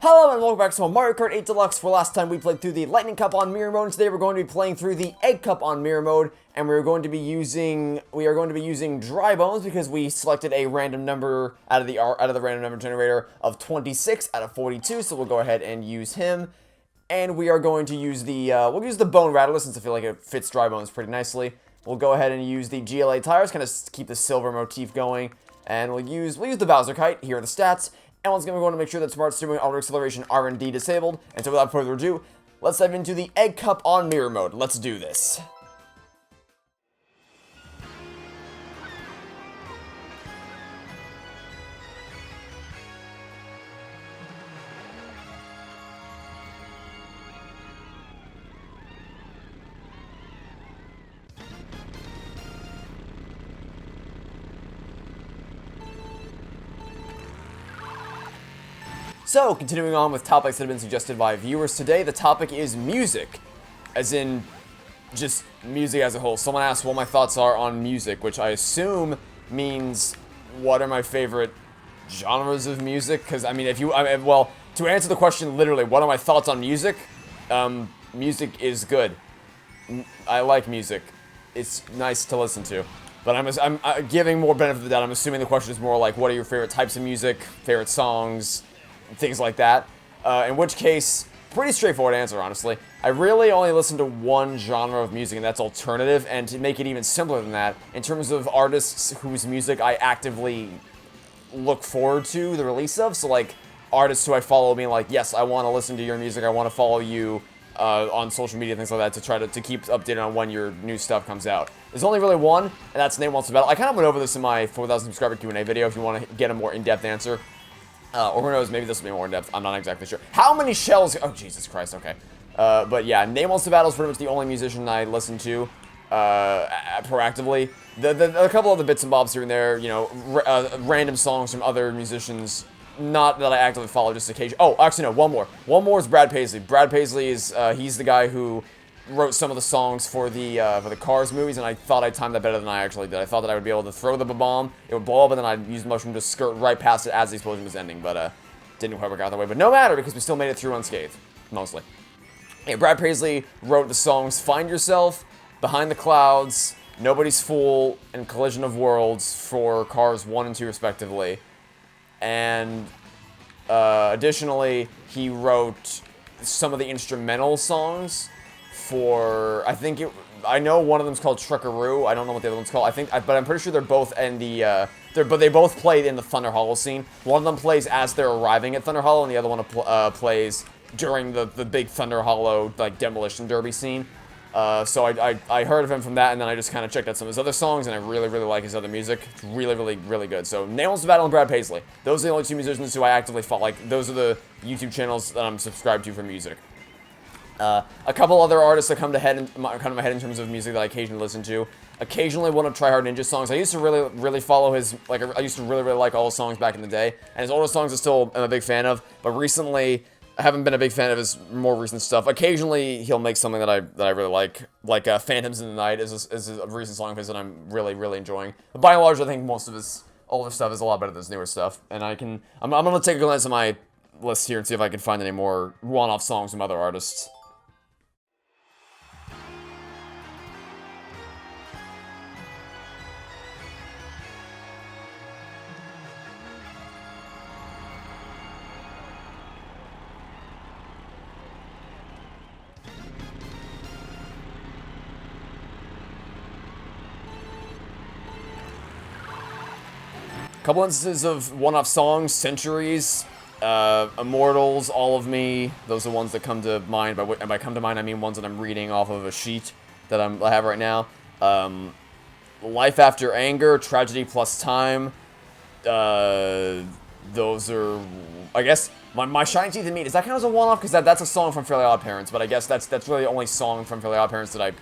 Hello and welcome back to Mario Kart 8 Deluxe, where last time we played through the Lightning Cup on Mirror Mode, and today we're going to be playing through the Egg Cup on Mirror Mode, and we are going to be using Dry Bones because we selected a random number out of the random number generator of 26 out of 42, so we'll go ahead and use him. And we are going to use the we'll use the Bone Rattler since I feel like it fits Dry Bones pretty nicely. We'll go ahead and use the GLA tires, kind of keep the silver motif going, and we'll use the Bowser Kite. Here are the stats. And once again, we're going to make sure that Smart Steering and Auto Acceleration are indeed disabled. And so without further ado, let's dive into the Egg Cup on Mirror Mode. Let's do this. So, continuing on with topics that have been suggested by viewers today, the topic is music. As in, just music as a whole. Someone asked what my thoughts are on music, which I assume means what are my favorite genres of music? Because, I mean, well, to answer the question literally, what are my thoughts on music? Music is good. I like music. It's nice to listen to. But I'm giving more benefit of the doubt. I'm assuming the question is more like, what are your favorite types of music, favorite songs, things like that, in which case, pretty straightforward answer, honestly. I really only listen to one genre of music, and that's alternative, and to make it even simpler than that, in terms of artists whose music I actively look forward to the release of, so like, artists who I follow being like, yes, I want to listen to your music, I want to follow you on social media, things like that, to try to keep updated on when your new stuff comes out. There's only really one, and that's Name Wants to Battle. I kind of went over this in my 4,000 subscriber Q&A video if you want to get a more in-depth answer. Or who knows, maybe this will be more in-depth. I'm not exactly sure. How many shells? Oh, Jesus Christ, okay. But yeah, Name Wants to Battle is pretty much the only musician I listen to proactively. A couple other bits and bobs here and there, you know, random songs from other musicians. Not that I actively follow, just occasionally. Oh, actually, no, one more. One more is Brad Paisley. Brad Paisley is, he's the guy who wrote some of the songs for the Cars movies, and I thought I timed that better than I actually did. I thought that I would be able to throw the bomb, it would blow up, and then I'd use the mushroom to skirt right past it as the explosion was ending, but didn't quite work out that way. But no matter, because we still made it through unscathed, mostly. Yeah, Brad Paisley wrote the songs Find Yourself, Behind the Clouds, Nobody's Fool, and Collision of Worlds for Cars 1 and 2 respectively. And additionally, he wrote some of the instrumental songs for, I know one of them's called Truckaroo. I don't know what the other one's called. But I'm pretty sure they're both in the, but they both played in the Thunder Hollow scene. One of them plays as they're arriving at Thunder Hollow, and the other one plays during the big Thunder Hollow, like, demolition derby scene. So I heard of him from that, and then I just kind of checked out some of his other songs, and I really, really like his other music. It's really, really, really good. So, Name Wants to Battle and Brad Paisley. Those are the only two musicians who I actively follow. Like, those are the YouTube channels that I'm subscribed to for music. A couple other artists that come to my head in terms of music that I occasionally listen to. Occasionally one of Try Hard Ninja songs. I used to really, really follow his, like, I used to really, really like all his songs back in the day. And his older songs I still am a big fan of. But recently, I haven't been a big fan of his more recent stuff. Occasionally, he'll make something that I really like. Like, Phantoms in the Night is a recent song of his that I'm really, really enjoying. But by and large, I think most of his older stuff is a lot better than his newer stuff. And I'm gonna take a glance at my list here and see if I can find any more one-off songs from other artists. Couple instances of one-off songs, Centuries, Immortals, All of Me. Those are ones that come to mind. And by come to mind, I mean ones that I'm reading off of a sheet that I have right now. Life After Anger, Tragedy Plus Time. Those are, I guess, my Shiny Teeth and Meat. Does that count as a one-off? Because that's a song from Fairly Odd Parents, but I guess that's really the only song from Fairly Odd Parents that I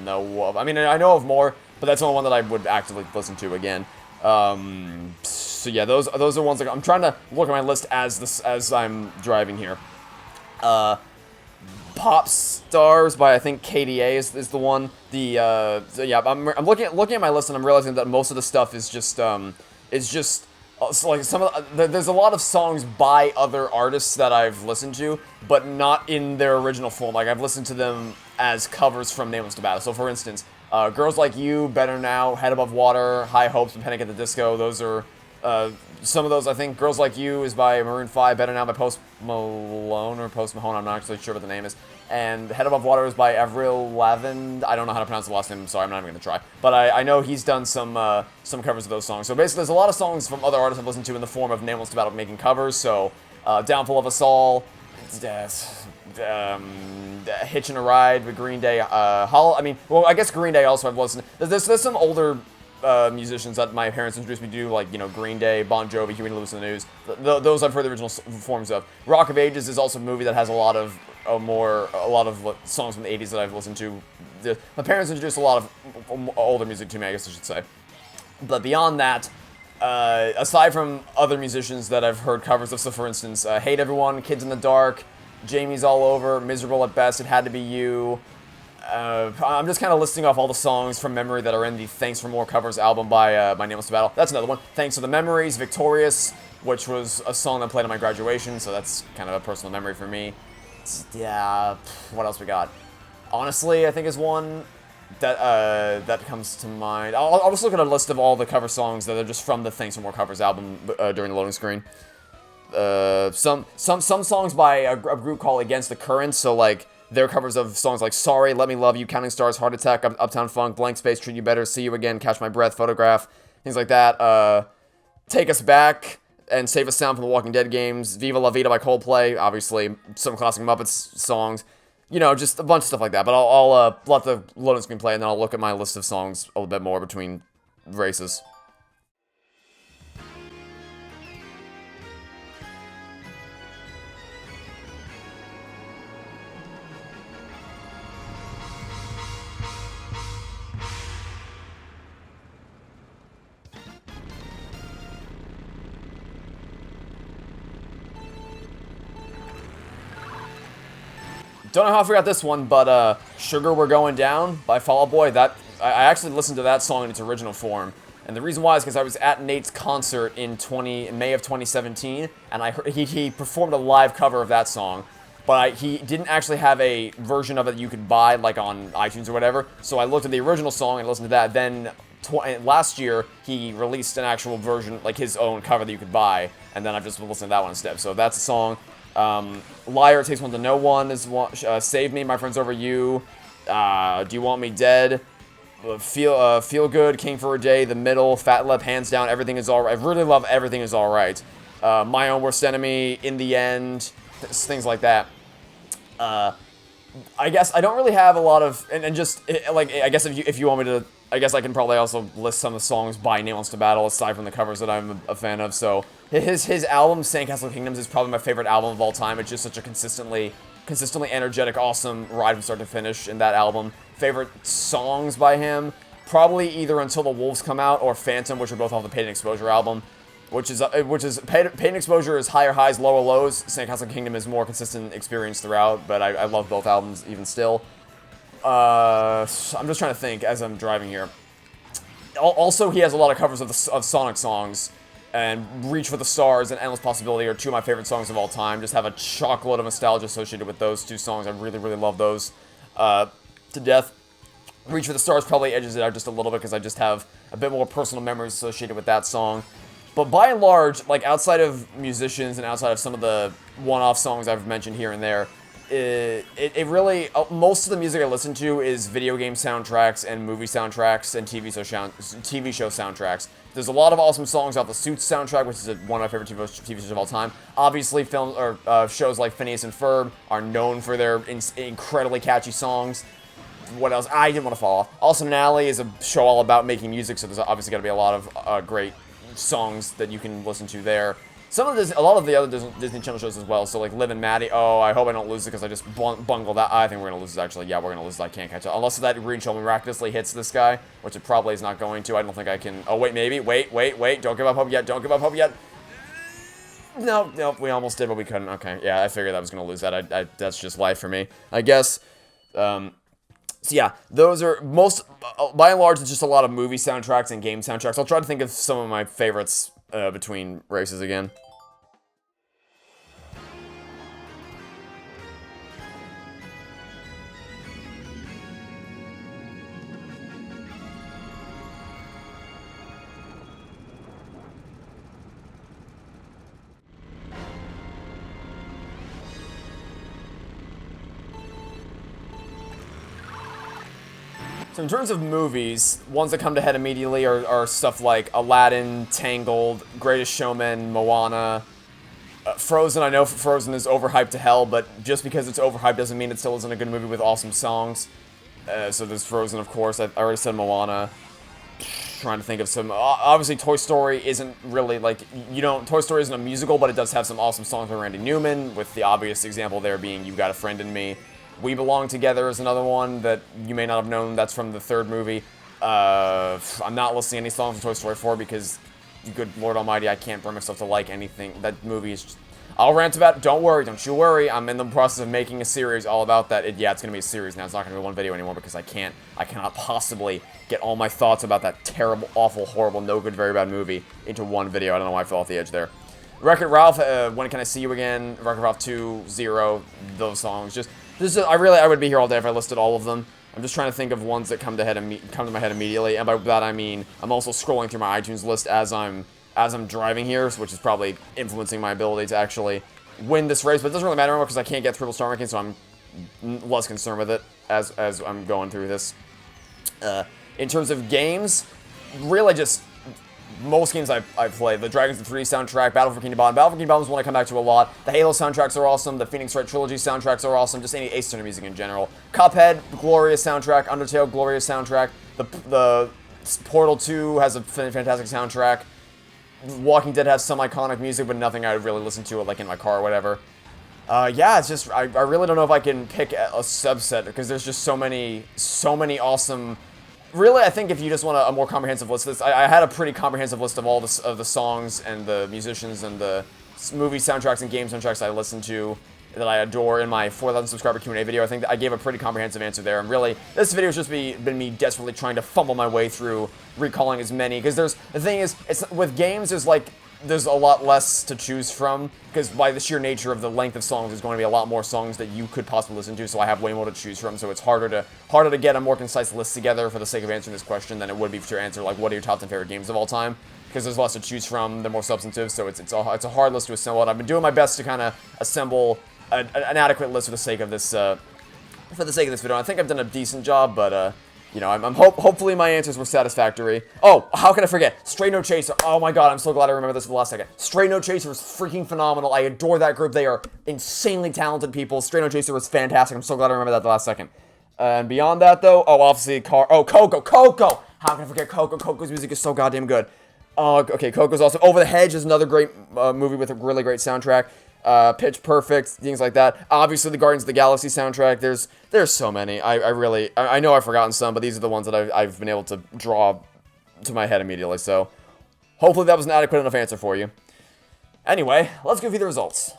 know of. I mean, I know of more, but that's the only one that I would actively listen to again. So yeah, those are ones that I'm trying to look at my list as I'm driving here. Pop Stars by, I think, KDA is the one. So yeah, I'm looking at my list and I'm realizing that most of the stuff is just So like some of there's a lot of songs by other artists that I've listened to, but not in their original form. Like I've listened to them as covers from Nameless to Battle. So for instance, Girls Like You, Better Now, Head Above Water, High Hopes, and Panic at the Disco. Those are some of those. I think Girls Like You is by Maroon 5, Better Now by Post Malone or Post Mahone. I'm not actually sure what the name is. And Head Above Water is by Avril Lavigne. I don't know how to pronounce the last name. I'm sorry, I'm not even going to try. But I know he's done some covers of those songs. So basically, there's a lot of songs from other artists I've listened to in the form of Nameless to Battle making covers. So Downfall of Us All, Hitching a Ride with Green Day. I guess Green Day also I've listened to. There's some older musicians that my parents introduced me to, like, Green Day, Bon Jovi, Huey Lewis and the News. Those I've heard the original forms of. Rock of Ages is also a movie that has a lot of songs from the 80s that I've listened to. My parents introduced a lot of older music to me, I guess I should say. But beyond that, aside from other musicians that I've heard covers of, so for instance, Hate Everyone, Kids in the Dark, Jamie's All Over, Miserable at Best, It Had to Be You. I'm just kind of listing off all the songs from memory that are in the Thanks for More Covers album by Nameless to Battle. That's another one. Thanks for the Memories, Victorious, which was a song I played at my graduation, so that's kind of a personal memory for me. Yeah, what else we got? Honestly, I think is one that comes to mind. I'll just look at a list of all the cover songs that are just from the Thanks for More Covers album during the loading screen. Some songs by a group called Against the Current, so like their covers of songs like Sorry, Let Me Love You, Counting Stars, Heart Attack, Uptown Funk, Blank Space, Treat You Better, See You Again, Catch My Breath, Photograph, things like that. Take Us Back and Save Us Sound from the Walking Dead games, Viva La Vida by Coldplay, obviously some classic Muppets songs, just a bunch of stuff like that. But I'll let the loading screen play, and then I'll look at my list of songs a little bit more between races. Don't know how I forgot this one, but Sugar We're Going Down by Fall Out Boy. I actually listened to that song in its original form. And the reason why is because I was at Nate's concert in May of 2017, and I heard he performed a live cover of that song. But he didn't actually have a version of it you could buy, like on iTunes or whatever. So I looked at the original song and listened to that. Then last year, he released an actual version, like his own cover that you could buy. And then I've just been listening to that one instead. So that's a song. Liar, It Takes One to Know One is one. Save Me, My Friends Over You. Do You Want Me Dead? Feel Good, King for a Day, The Middle, Fat Lip, Hands Down, Everything Is Alright. I really love Everything Is Alright. My Own Worst Enemy, In the End, things like that. I guess I don't really have a lot of, I guess if you want me to, I guess I can probably also list some of the songs by Nameless to Battle aside from the covers that I'm a fan of. So his album Sandcastle Kingdoms is probably my favorite album of all time. It's just such a consistently energetic, awesome ride from start to finish in that album. Favorite songs by him, probably either Until the Wolves Come Out or Phantom, which are both off the Paid and Exposure album. Which is Paid and Exposure is higher highs, lower lows. Sandcastle Kingdom is more consistent experience throughout, but I love both albums even still. I'm just trying to think as I'm driving here. Also, he has a lot of covers of Sonic songs, and Reach for the Stars and Endless Possibility are two of my favorite songs of all time. Just have a chockload of nostalgia associated with those two songs. I really, really love those to death. Reach for the Stars probably edges it out just a little bit because I just have a bit more personal memories associated with that song. But by and large, like outside of musicians and outside of some of the one-off songs I've mentioned here and there, it really, most of the music I listen to is video game soundtracks and movie soundtracks and TV show soundtracks. There's a lot of awesome songs off the Suits soundtrack, which is one of my favorite TV shows of all time. Obviously, films or shows like Phineas and Ferb are known for their incredibly catchy songs. What else? I didn't want to fall off. Austin & Ally is a show all about making music, so there's obviously got to be a lot of great songs that you can listen to there. A lot of the other Disney Channel shows as well, so like Liv and Maddie. Oh, I hope I don't lose it because I just bungled that. I think we're going to lose it, actually. Yeah, we're going to lose it. I can't catch it. Unless that green show miraculously hits this guy, which it probably is not going to. I don't think I can. Oh, wait, maybe. Wait. Don't give up hope yet. Don't give up hope yet. No, we almost did, but we couldn't. Okay, yeah, I figured I was going to lose that. That's just life for me, I guess. So yeah, those are by and large, it's just a lot of movie soundtracks and game soundtracks. I'll try to think of some of my favorites between races again. So in terms of movies, ones that come to head immediately are stuff like Aladdin, Tangled, Greatest Showman, Moana, Frozen. I know Frozen is overhyped to hell, but just because it's overhyped doesn't mean it still isn't a good movie with awesome songs. So there's Frozen, of course. I already said Moana. Trying to think of some. Obviously, Toy Story isn't really like Toy Story isn't a musical, but it does have some awesome songs by Randy Newman. With the obvious example there being "You Got a Friend in Me." We Belong Together is another one that you may not have known. That's from the third movie. I'm not listing any songs from Toy Story 4 because, good Lord Almighty, I can't bring myself to like anything. That movie is just... I'll rant about it. Don't worry. Don't you worry. I'm in the process of making a series all about that. Yeah, it's going to be a series now. It's not going to be one video anymore because I cannot possibly get all my thoughts about that terrible, awful, horrible, no good, very bad movie into one video. I don't know why I fell off the edge there. Wreck-It Ralph, When Can I See You Again? Wreck-It Ralph 2, Zero, those songs. I would be here all day if I listed all of them. I'm just trying to think of ones that come to my head immediately, and by that I mean I'm also scrolling through my iTunes list as I'm driving here, which is probably influencing my ability to actually win this race. But it doesn't really matter anymore because I can't get triple star ranking, so I'm less concerned with it as I'm going through this. In terms of games, really just most games I've played. The Dragon's 3 soundtrack, Battle for Kingdom Bottom. Battle for Kingdom Bottom is one I come back to a lot. The Halo soundtracks are awesome. The Phoenix Wright Trilogy soundtracks are awesome. Just any Ace Attorney music in general. Cuphead, glorious soundtrack. Undertale, glorious soundtrack. The Portal 2 has a fantastic soundtrack. Walking Dead has some iconic music, but nothing I would really listen to, like in my car or whatever. Yeah, it's just I really don't know if I can pick a subset because there's just so many awesome. Really, I think if you just want a more comprehensive list of this, I had a pretty comprehensive list of all of the songs and the musicians and the movie soundtracks and game soundtracks I listen to that I adore in my 4,000 subscriber Q&A video. I think that I gave a pretty comprehensive answer there. And really, this video has just been me desperately trying to fumble my way through recalling as many. Because the thing is, with games, there's a lot less to choose from, because by the sheer nature of the length of songs, there's going to be a lot more songs that you could possibly listen to, so I have way more to choose from, so it's harder to get a more concise list together for the sake of answering this question than it would be to answer, like, what are your top 10 favorite games of all time, because there's less to choose from, they're more substantive, so it's a hard list to assemble, and I've been doing my best to kind of assemble an adequate list for the sake of this video. I think I've done a decent job, but, hopefully my answers were satisfactory. Oh, how can I forget? Stray No Chaser. Oh my god, I'm so glad I remember this for the last second. Stray No Chaser was freaking phenomenal. I adore that group. They are insanely talented people. Stray No Chaser was fantastic. I'm so glad I remember that the last second. And beyond that, though, obviously, Coco. How can I forget Coco? Coco's music is so goddamn good. Okay, Coco's awesome. Over the Hedge is another great movie with a really great soundtrack. Pitch Perfect, things like that. Obviously, the Guardians of the Galaxy soundtrack. There's so many. I know I've forgotten some, but these are the ones that I've been able to draw to my head immediately. So, hopefully that was an adequate enough answer for you. Anyway, let's go through the results.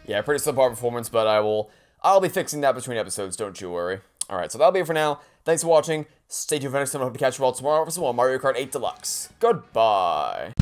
Yeah, pretty subpar performance, but I'll be fixing that between episodes, don't you worry. Alright, so that'll be it for now. Thanks for watching. Stay tuned for next time. I hope to catch you all tomorrow for some more Mario Kart 8 Deluxe. Goodbye.